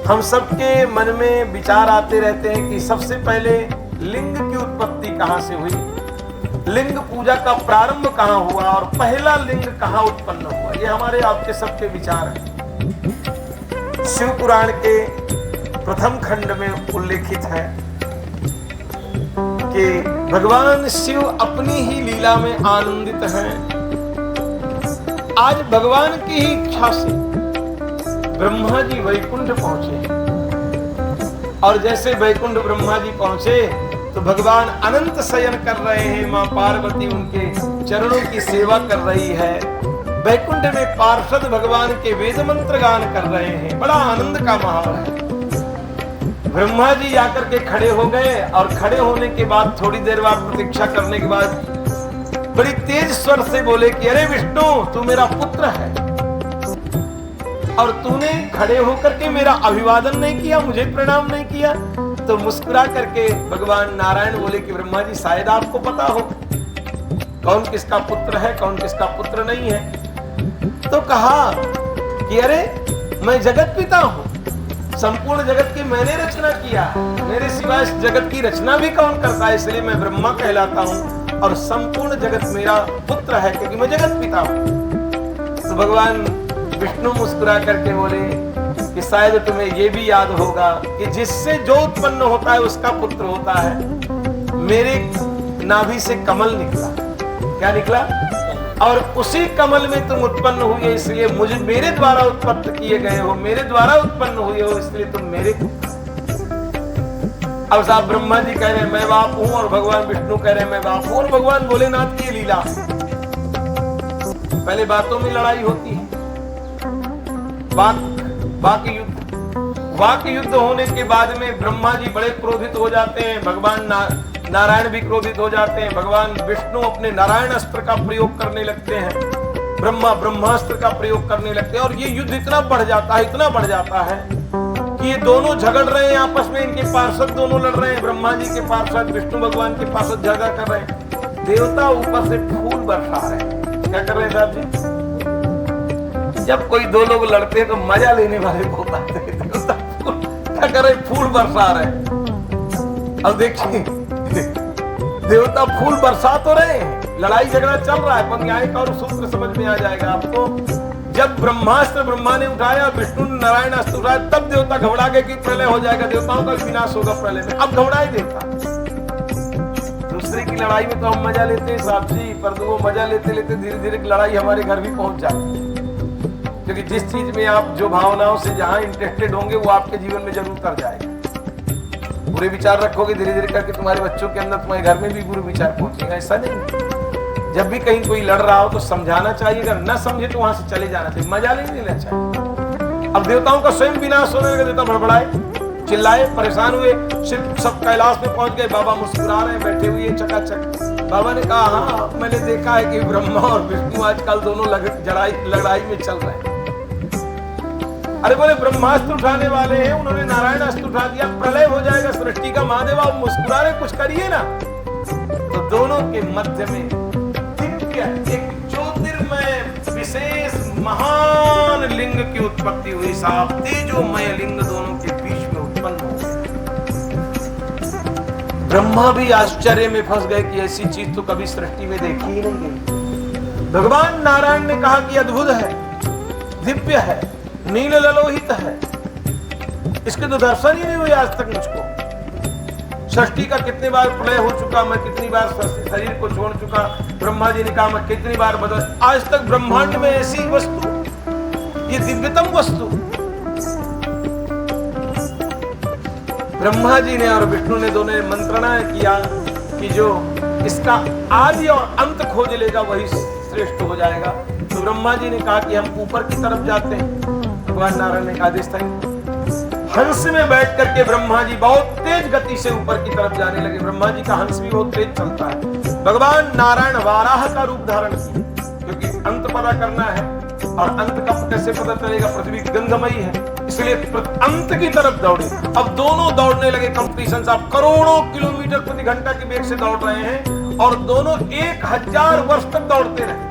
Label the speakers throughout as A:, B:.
A: हम सबके मन में विचार आते रहते हैं कि सबसे पहले लिंग की उत्पत्ति कहां से हुई, लिंग पूजा का प्रारंभ कहां हुआ और पहला लिंग कहां उत्पन्न हुआ। ये हमारे आपके सबके विचार हैं। शिव पुराण के प्रथम खंड में उल्लेखित है कि भगवान शिव अपनी ही लीला में आनंदित हैं। आज भगवान की ही इच्छा से ब्रह्मा जी वैकुंठ पहुंचे और जैसे वैकुंठ ब्रह्मा जी पहुंचे तो भगवान अनंत शयन कर रहे हैं। मां पार्वती उनके चरणों की सेवा कर रही है। वैकुंठ में पार्षद भगवान के वेद मंत्र गान कर रहे हैं। बड़ा आनंद का माहौल है। ब्रह्मा जी जाकर के खड़े हो गए और खड़े होने के बाद थोड़ी देर बाद प्रतीक्षा करने के बाद बड़ी तेज स्वर से बोले कि अरे विष्णु, तू मेरा पुत्र है और तूने खड़े होकर के मेरा अभिवादन नहीं किया, मुझे प्रणाम नहीं किया। तो मुस्कुरा करके भगवान नारायण बोले कि ब्रह्मा जी, शायद आपको पता हो कौन किसका पुत्र है, कौन किसका पुत्र नहीं है। तो कहा कि अरे मैं जगत पिता हूं, संपूर्ण जगत की मैंने रचना किया, मेरे सिवा इस जगत की रचना भी कौन करता है, इसलिए मैं ब्रह्मा कहलाता हूं और संपूर्ण जगत मेरा पुत्र है क्योंकि मैं जगत पिता हूं। तो भगवान विष्णु मुस्कुरा करके बोले कि शायद तुम्हें यह भी याद होगा कि जिससे जो उत्पन्न होता है उसका पुत्र होता है। मेरे नाभि से कमल निकला, क्या निकला, और उसी कमल में तुम उत्पन्न हुए, इसलिए मुझे मेरे द्वारा उत्पन्न किए गए हो, मेरे द्वारा उत्पन्न हुए हो, इसलिए तुम मेरे पुत्र। अब साहब ब्रह्मा जी कह रहे हैं मैं बाप हूं और भगवान विष्णु कह रहे हैं मैं बाप हूं और भगवान भोलेनाथ की लीला। पहले बातों में लड़ाई होती है, वाक युद्ध होने के बाद में ब्रह्मा जी बड़े क्रोधित हो जाते हैं, भगवान नारायण भी क्रोधित हो जाते हैं। भगवान विष्णु अपने नारायण अस्त्र का प्रयोग करने लगते हैं, ब्रह्मा ब्रह्मास्त्र का प्रयोग करने लगते हैं और ये युद्ध इतना बढ़ जाता है, इतना बढ़ जाता है कि ये दोनों झगड़ रहे हैं आपस में। इनके पार्षद दोनों लड़ रहे हैं, ब्रह्मा जी के पार्षद विष्णु भगवान के पार्षद झगड़ा कर रहे हैं। देवता ऊपर से फूल बरसा रहे हैं। क्या कर रहे हैं साहब जी? जब कोई दो लोग लड़ते हैं तो मजा लेने वाले बहुत आते हैं। क्या कर रहे, फूल बरसा रहे हैं। अब देखिए देवता फूल बरसा तो रहे हैं, लड़ाई झगड़ा चल रहा है, पर न्याय का और सूत्र समझ में आ जाएगा आपको। जब ब्रह्मास्त्र ब्रह्मा ने उठाया, विष्णु ने नारायण अस्त्र उठाया, तब देवता घबरा गए कि प्रलय हो जाएगा, देवताओं का विनाश होगा प्रलय में। अब घबराए देवता। दूसरे की लड़ाई में तो हम मजा लेते हैं साहब जी, पर वो मजा लेते लेते धीरे धीरे लड़ाई हमारे घर भी पहुंच जाती है। क्योंकि जिस चीज में आप जो भावनाओं से जहां इंटरेस्टेड होंगे वो आपके जीवन में जरूर कर जाएगा। बुरे विचार रखोगे धीरे धीरे करके तुम्हारे बच्चों के अंदर, तुम्हारे घर में भी बुरे विचार पहुंचेगा। ऐसा नहीं, जब भी कहीं कोई लड़ रहा हो तो समझाना चाहिए, अगर न समझे तो वहां से चले जाना चाहिए, मजा नहीं लेना चाहिए। अब देवताओं का स्वयं विनाश होने लगा, देवता भड़बड़ाए, चिल्लाए, परेशान हुए, सिर्फ सब कैलाश में पहुंच गए। बाबा मुस्कुरा रहे हैं, बैठे हुए चकाचक। बाबा ने कहा हाँ मैंने देखा है कि ब्रह्मा और विष्णु आजकल दोनों लड़ाई में चल रहे हैं। अरे बोले ब्रह्मास्त्र उठाने वाले हैं, उन्होंने नारायण अस्त्र उठा दिया, प्रलय हो जाएगा सृष्टि का। महादेव आप मुस्कुरा रहे, कुछ करिए ना। तो दोनों के मध्य में दिव्य एक ज्योतिर्मय विशेष महान लिंग की उत्पत्ति हुई साहब। तेजोमय लिंग दोनों के बीच में उत्पन्न हो गया। ब्रह्मा भी आश्चर्य में फंस गए कि ऐसी चीज तो कभी सृष्टि में देखी ही नहीं गई। भगवान नारायण ने कहा कि अद्भुत है, दिव्य है, नील ललोहित है, इसके तो दर्शन ही नहीं हुए आज तक मुझको। सृष्टि का कितनी बार प्रलय हो चुका, मैं कितनी बार शरीर को छोड़ चुका, ब्रह्मा जी ने कहा मैं कितनी बार बदल, आज तक ब्रह्मांड में ऐसी वस्तु, ये दिव्यतम वस्तु। ब्रह्मा जी ने और विष्णु ने दोनों ने मंत्रणा किया कि जो इसका आदि और अंत खोज लेगा वही श्रेष्ठ हो जाएगा। तो ब्रह्मा जी ने कहा कि हम ऊपर की तरफ जाते हैं। भगवान नारायण ने आदेश था, हंस में बैठ करके ब्रह्मा जी बहुत तेज गति से ऊपर की तरफ जाने लगे। ब्रह्मा जी का हंस भी बहुत तेज चलता है। भगवान नारायण वाराह का रूप धारण किए, क्योंकि अंत पता करना है और अंत का कैसे पता चलेगा, पृथ्वी गंधमयी है, इसलिए अंत की तरफ दौड़े। अब दोनों दौड़ने लगे कंपटीशन साहब, करोड़ों किलोमीटर प्रति घंटा के वेग से दौड़ रहे हैं और दोनों 1000 वर्ष तक दौड़ते रहे।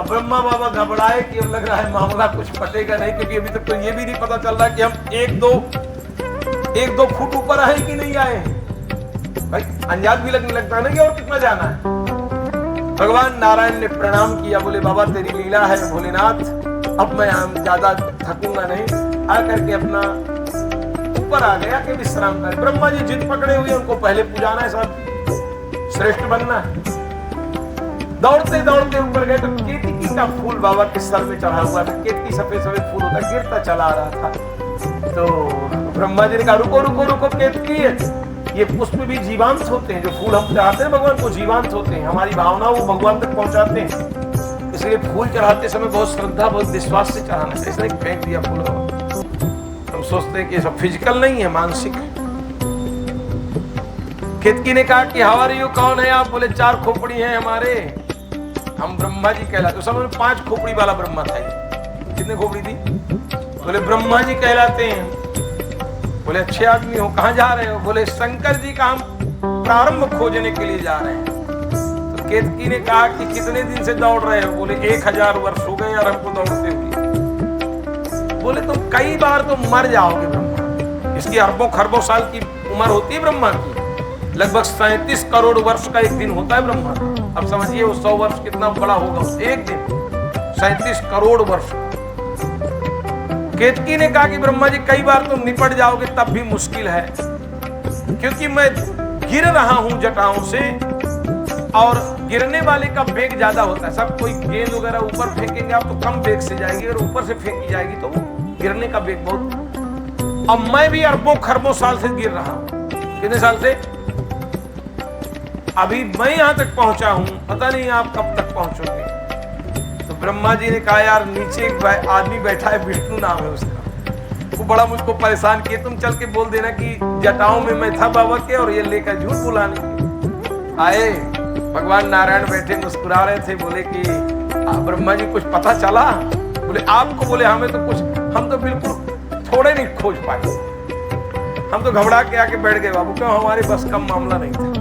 A: अब ब्रह्मा बाबा घबराए कि अब लग रहा है मामला कुछ पटेगा नहीं, क्योंकि अभी तक तो ये भी नहीं पता चल रहा कि हम एक दो फुट ऊपर आए कि नहीं आए। भाई अंदाज भी लगने लगता है ना कि और कितना जाना है। भगवान नारायण ने प्रणाम किया, बोले बाबा तेरी लीला है भोलेनाथ, अब मैं ज्यादा थकूंगा नहीं, आकर के अपना ऊपर आ गया कि विश्राम कर। ब्रह्मा जी जिद पकड़े हुए, उनको पहले पुजाना है, सब श्रेष्ठ बनना है। दौड़ते दौड़ते ऊपर गए तो केतकी का फूल बाबा के सर में चढ़ा हुआ था। केतकी सफेद सफेद फूल होता, गिरता चला आ रहा था। तो ब्रह्मा जी ने कहा रुको रुको रुको केतकी, ये पुष्प भी जीवांत होते हैं, जो फूल हम चढ़ाते हैं भगवान को जीवांत होते हैं, हमारी भावना वो भगवान तक पहुंचाते हैं, इसलिए फूल चढ़ाते समय बहुत श्रद्धा बहुत विश्वास से चढ़ाना चाहिए। इसने फेंक दिया फूल। हम सोचते हैं कि सब फिजिकल नहीं है, मानसिक है। केतकी ने कहा कि हाउ आर यू, कौन है आप? बोले 4 खोपड़ी हैं हमारे, हम ब्रह्मा जी कहलाते। उस समय 5 खोपड़ी वाला ब्रह्मा था। कितने खोपड़ी थी? बोले ब्रह्मा जी कहलाते हैं। बोले अच्छे आदमी हो, कहाँ जा रहे हो? बोले शंकर जी का हम प्रारंभ खोजने के लिए जा रहे हैं। तो केतकी ने कहा कि कितने दिन से दौड़ रहे हो? बोले 1000 वर्ष हो गए यार हमको दौड़ते हुए। बोले तुम कई बार तो मर जाओगे ब्रह्मा, इसकी अरबों खरबों साल की उम्र होती है ब्रह्मा की, लगभग 37 करोड़ वर्ष का एक दिन होता है ब्रह्मा। अब समझिए वो 100 वर्ष कितना बड़ा होगा एक दिन, 37 करोड़ वर्ष। केतकी ने कहा कि ब्रह्मा जी कई बार तुम निपट जाओगे तब भी मुश्किल है, क्योंकि मैं गिर रहा हूं जटाओं से, और गिरने वाले का वेग ज्यादा होता है। सब कोई गेंद वगैरह ऊपर फेंकेंगे आप तो कम वेग से जाएगी, अगर ऊपर से फेंकी जाएगी तो गिरने का वेग बहुत। अब मैं भी अरबों खरबों साल से गिर रहा हूं। कितने साल से? अभी मैं यहां तक पहुंचा हूं, पता नहीं आप कब तक पहुंचोगे। तो ब्रह्मा जी ने कहा यार नीचे एक आदमी बैठा है, विष्णु नाम है उसका, वो बड़ा मुझको परेशान किए, तुम चल के बोल देना कि जटाओं में मैं था बाबा के और ये लेकर झूठ बुलाने आए। भगवान नारायण बैठे मुस्कुरा रहे थे, बोले कि ब्रह्मा जी कुछ पता चला? बोले आपको? बोले हमें तो कुछ, हम तो बिल्कुल थोड़े नहीं खोज पाए, हम तो घबरा के आके बैठ गए बाबू, क्यों हमारे बस का मामला नहीं था।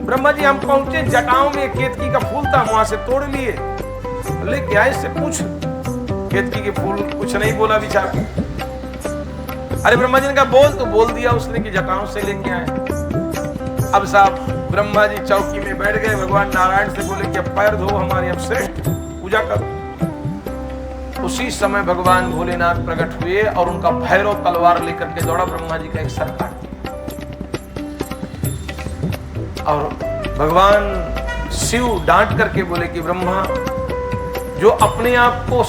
A: ब्रह्मा जी हम पहुंचे, जटाओं में केतकी का फूल था, वहां से तोड़ लिए। बोले क्या इससे पूछ, केतकी के फूल कुछ नहीं बोला बेचारा। अरे ब्रह्मा जी ने कहा बोल, तो बोल दिया उसने कि जटाओं से लेके आए। अब साहब ब्रह्मा जी चौकी में बैठ गए, भगवान नारायण से बोले कि अब पैर धो हमारी, अब श्रेष्ठ पूजा करो। उसी समय भगवान भोलेनाथ प्रकट हुए और उनका भैरव तलवार लेकर के दौड़ा, ब्रह्मा जी का एक सर काट दिया। और भगवान शिव डांट करके बोले कि ब्रह्मा, जो अपने आप को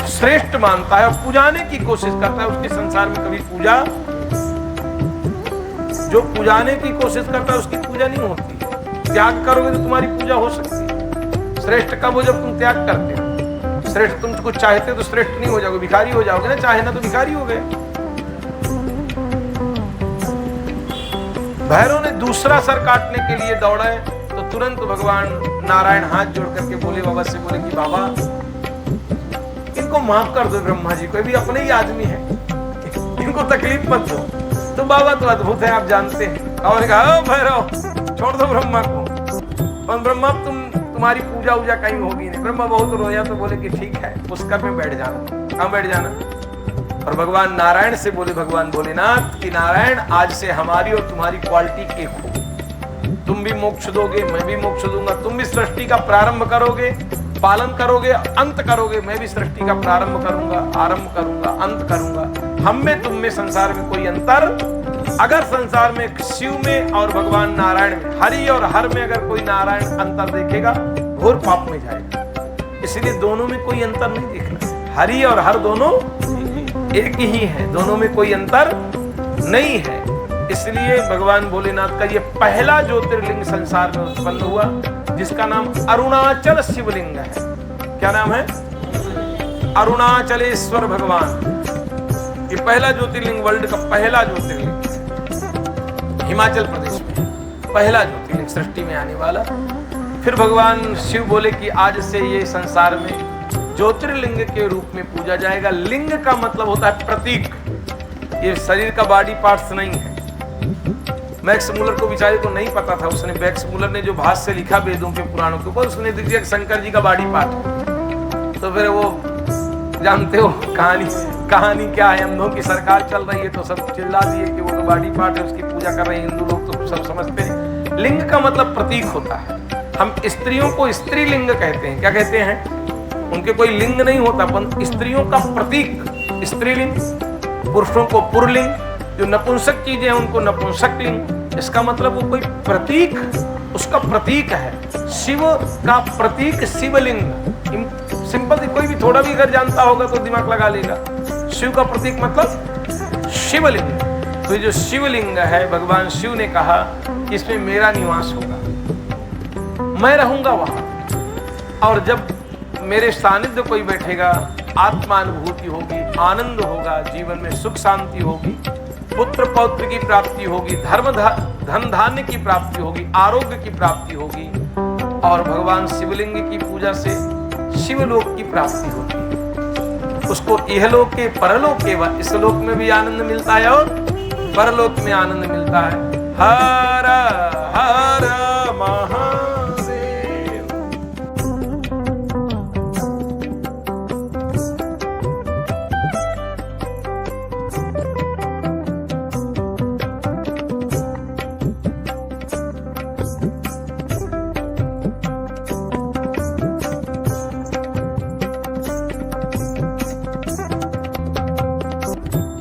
A: श्रेष्ठ मानता है और पुजाने की कोशिश करता है, उसके संसार में कभी पूजा, जो पुजाने की कोशिश करता है उसकी पूजा नहीं होती। त्याग करोगे तो तुम्हारी पूजा हो सकती है। श्रेष्ठ कब हो? जब तुम त्याग करते हो। श्रेष्ठ तुम कुछ चाहते तो श्रेष्ठ नहीं हो जाओगे, भिखारी हो जाओगे ना, चाहे ना तो भिखारी हो गए। भैरव ने दूसरा सर काटने के लिए दौड़े तो तुरंत भगवान नारायण हाथ जोड़ करके बोले बाबा से, बोले कि बाबा इनको माफ कर दो, ब्रह्मा जी कोई भी अपने ही आदमी है, इनको तकलीफ मत दो। तो बाबा तो अद्भुत है, आप जानते हैं। और कहा भैरव छोड़ दो ब्रह्मा को, और ब्रह्मा तुम्हारी पूजा उजा कहीं होगी नहीं। ब्रह्मा बहुत रोया तो बोले कि ठीक है, पुष्कर में बैठ जाना। कहाँ बैठ जाना? और भगवान नारायण से बोले भगवान भोलेनाथ कि नारायण आज से हमारी और तुम्हारी क्वालिटी एक हो, तुम भी मोक्ष दोगे, मैं भी मोक्ष दूंगा। तुम भी सृष्टि का प्रारंभ करोगे, पालन करोगे, अंत करोगे, मैं भी सृष्टि का प्रारंभ करूंगा, आरंभ करूंगा, अंत करूंगा। हम में तुम में संसार में कोई अंतर, अगर संसार में शिव में और भगवान नारायण में, हरि और हर में अगर कोई नारायण अंतर देखेगा घोर पाप में जाएगा। इसलिए दोनों में कोई अंतर नहीं देखना, हरि और हर दोनों एक ही है, दोनों में कोई अंतर नहीं है। इसलिए भगवान भोलेनाथ का ये पहला ज्योतिर्लिंग संसार में उत्पन्न हुआ, जिसका नाम अरुणाचल शिवलिंग है। क्या नाम है? अरुणाचलेश्वर भगवान। ये पहला ज्योतिर्लिंग, वर्ल्ड का पहला ज्योतिर्लिंग, हिमाचल प्रदेश में पहला ज्योतिर्लिंग सृष्टि में आने वाला। फिर भगवान शिव बोले कि आज से ये संसार में ज्योतिर्लिंग के रूप में पूजा जाएगा। लिंग का मतलब होता है प्रतीक, ये शरीर का बॉडी पार्ट्स नहीं है। मैक्स मूलर को बेचारे को नहीं पता था, उसने मैक्स मूलर ने जो भाष्य लिखा वेदों के पुराणों के ऊपर, उसने दिया शंकर जी का बाड़ी पाठ। तो फिर वो जानते हो कहानी क्या है, अंधों की सरकार चल रही है तो सब चिल्ला दिए कि वो तो बाड़ी पाठ है, उसकी पूजा कर रहे हैं हिंदू लोग, तो सब समझते हैं। लिंग का मतलब प्रतीक होता है। हम स्त्रियों को स्त्रीलिंग कहते हैं। क्या कहते हैं? उनके कोई लिंग नहीं होता, पर स्त्रियों का प्रतीक स्त्रीलिंग, पुरुषों को पुरलिंग, जो नपुंसक चीजें हैं उनको नपुंसक लिंग। इसका मतलब वो कोई प्रतीक, उसका प्रतीक है। शिव का प्रतीक शिवलिंग। सिंपल, कोई भी थोड़ा भी अगर जानता होगा तो दिमाग लगा लेगा। शिव का प्रतीक मतलब शिवलिंग। तो ये जो शिवलिंग है, भगवान शिव ने कहा कि इसमें मेरा निवास होगा, मैं रहूंगा वहां। और जब मेरे सानिध्य कोई बैठेगा, आत्मानुभूति होगी, आनंद होगा, जीवन में सुख शांति होगी, पुत्र पौत्र की प्राप्ति होगी, धन धान्य की प्राप्ति होगी, आरोग्य की प्राप्ति होगी, और भगवान शिवलिंग की पूजा से शिवलोक की प्राप्ति होती है। उसको इहलोक के परलोक के, इस लोक में भी आनंद मिलता है और परलोक में आनंद मिलता है। हर हर